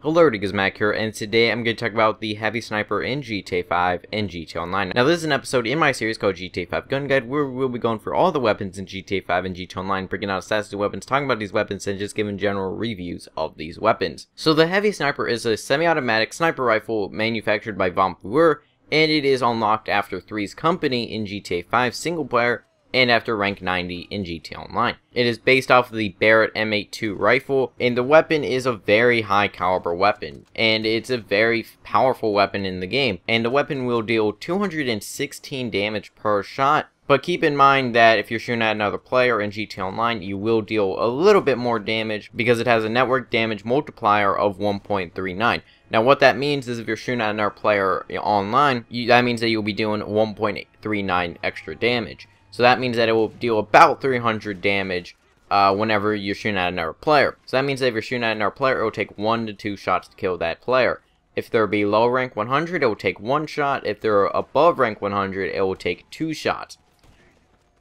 Hello, it is Mac here, and today I'm going to talk about the heavy sniper in GTA 5 and GTA Online. Now, this is an episode in my series called GTA 5 Gun Guide, where we'll be going for all the weapons in GTA 5 and GTA Online, breaking out stats of weapons, talking about these weapons, and just giving general reviews of these weapons. So, the heavy sniper is a semi-automatic sniper rifle manufactured by Modifier, and it is unlocked after Three's Company in GTA 5 single player, and after rank 90 in GTA Online. It is based off of the Barrett M82 rifle, and the weapon is a very high caliber weapon, and it's a very powerful weapon in the game, and the weapon will deal 216 damage per shot. But keep in mind that if you're shooting at another player in GTA Online, you will deal a little bit more damage because it has a network damage multiplier of 1.39. Now what that means is if you're shooting at another player online, that means that you'll be doing 1.39 extra damage. So that means that it will deal about 300 damage whenever you're shooting at another player. So that means that if you're shooting at another player, it will take 1 to 2 shots to kill that player. If they're below rank 100, it will take 1 shot. If they're above rank 100, it will take 2 shots.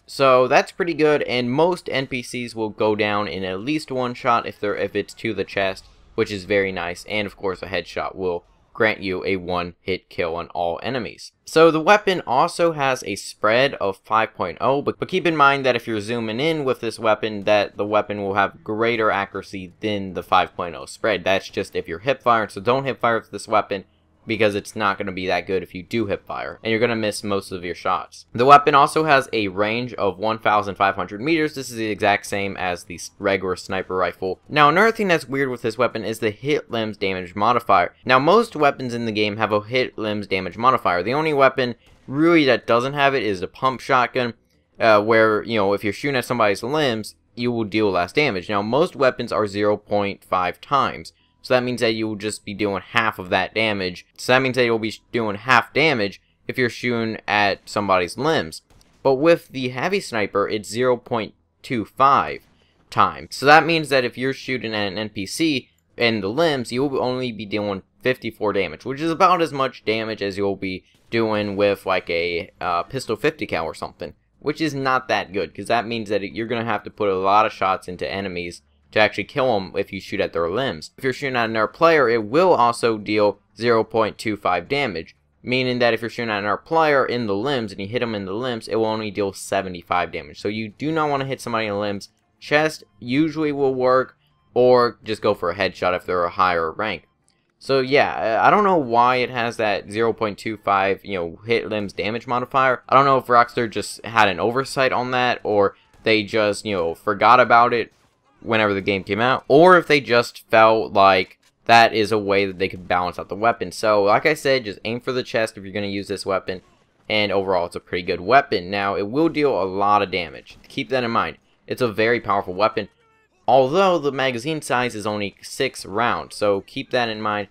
So that's pretty good, and most NPCs will go down in at least 1 shot if it's to the chest, which is very nice. And of course, a headshot will grant you a 1-hit kill on all enemies. So the weapon also has a spread of 5.0, but keep in mind that if you're zooming in with this weapon, that the weapon will have greater accuracy than the 5.0 spread. That's just if you're hipfire, so don't hipfire with this weapon, because it's not going to be that good if you do hipfire, and you're going to miss most of your shots. The weapon also has a range of 1,500 meters. This is the exact same as the regular sniper rifle. Now, another thing that's weird with this weapon is the hit limbs damage modifier. Now, most weapons in the game have a hit limbs damage modifier. The only weapon really that doesn't have it is the pump shotgun, where, you know, if you're shooting at somebody's limbs, you will deal less damage. Now, most weapons are 0.5 times. So that means that you will just be doing half of that damage. So that means that you'll be doing half damage if you're shooting at somebody's limbs. But with the heavy sniper, it's 0.25 times. So that means that if you're shooting at an NPC and the limbs, you will only be doing 54 damage, which is about as much damage as you'll be doing with like a pistol 50 cal or something, which is not that good, because that means that you're going to have to put a lot of shots into enemies to actually kill them if you shoot at their limbs. If you're shooting at another player, it will also deal 0.25 damage, meaning that if you're shooting at another player in the limbs and you hit them in the limbs, it will only deal 75 damage. So you do not want to hit somebody in the limbs. Chest usually will work, or just go for a headshot if they're a higher rank. So yeah, I don't know why it has that 0.25, you know, hit limbs damage modifier. I don't know if Rockstar just had an oversight on that, or they just, you know, forgot about it whenever the game came out, or if they just felt like that is a way that they could balance out the weapon. So like I said, just aim for the chest if you're going to use this weapon, and overall it's a pretty good weapon. Now, it will deal a lot of damage. Keep that in mind. It's a very powerful weapon, although the magazine size is only 6 rounds, so keep that in mind.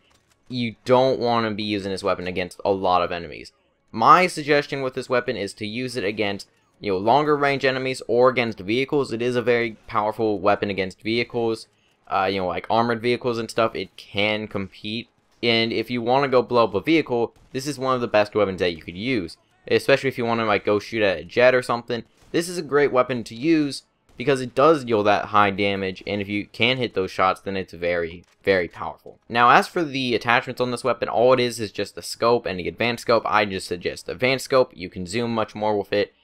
You don't want to be using this weapon against a lot of enemies. My suggestion with this weapon is to use it against, you know, longer range enemies or against vehicles. It is a very powerful weapon against vehicles, you know, like armored vehicles and stuff. It can compete, and if you want to go blow up a vehicle, this is one of the best weapons that you could use, especially if you want to like go shoot at a jet or something. This is a great weapon to use because it does deal that high damage, and if you can hit those shots, then it's very, very powerful. Now, as for the attachments on this weapon, all it is just the scope and the advanced scope. I just suggest advanced scope. You can zoom much more with it.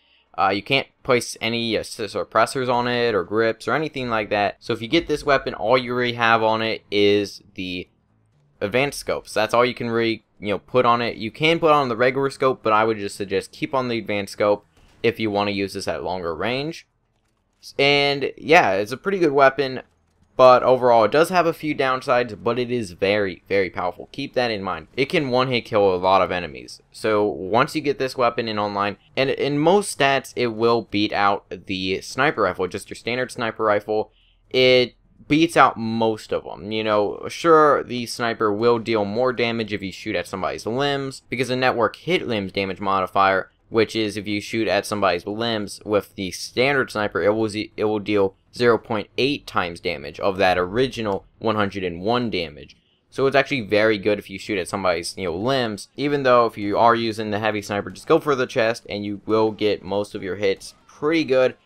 You can't place any suppressors on it or grips or anything like that. So if you get this weapon, all you really have on it is the advanced scope. So that's all you can really, you know, put on it. You can put on the regular scope, but I would just suggest keep on the advanced scope if you want to use this at longer range. And yeah, it's a pretty good weapon, but overall it does have a few downsides, but it is very, very powerful. Keep that in mind. It can one-hit kill a lot of enemies. So once you get this weapon in online, and in most stats it will beat out the sniper rifle, just your standard sniper rifle. It beats out most of them. You know, sure, the sniper will deal more damage if you shoot at somebody's limbs, because the network hit limbs damage modifier, which is if you shoot at somebody's limbs with the standard sniper, it will deal 0.8 times damage of that original 101 damage. So it's actually very good if you shoot at somebody's, you know, limbs. Even though if you are using the heavy sniper, just go for the chest and you will get most of your hits pretty good.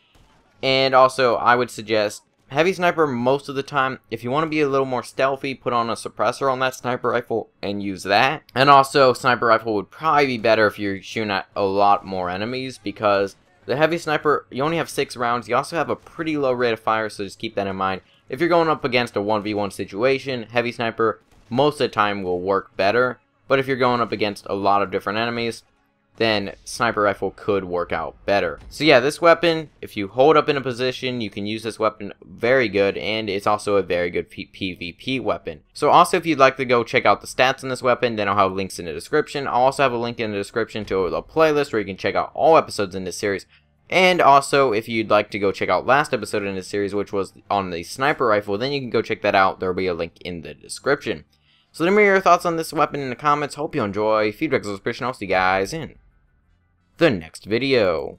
And also, I would suggest heavy sniper most of the time. If you want to be a little more stealthy, put on a suppressor on that sniper rifle and use that. And also, sniper rifle would probably be better if you're shooting at a lot more enemies, because the heavy sniper, you only have 6 rounds. You also have a pretty low rate of fire, so just keep that in mind. If you're going up against a 1v1 situation, heavy sniper most of the time will work better. But if you're going up against a lot of different enemies, then sniper rifle could work out better. So yeah, this weapon, if you hold up in a position, you can use this weapon very good, and it's also a very good PvP weapon. So also, if you'd like to go check out the stats on this weapon, then I'll have links in the description. I'll also have a link in the description to a playlist where you can check out all episodes in this series. And also, if you'd like to go check out last episode in this series, which was on the sniper rifle, then you can go check that out. There will be a link in the description. So let me hear your thoughts on this weapon in the comments. Hope you enjoy. Feedback is appreciated. I'll see you guys in the next video.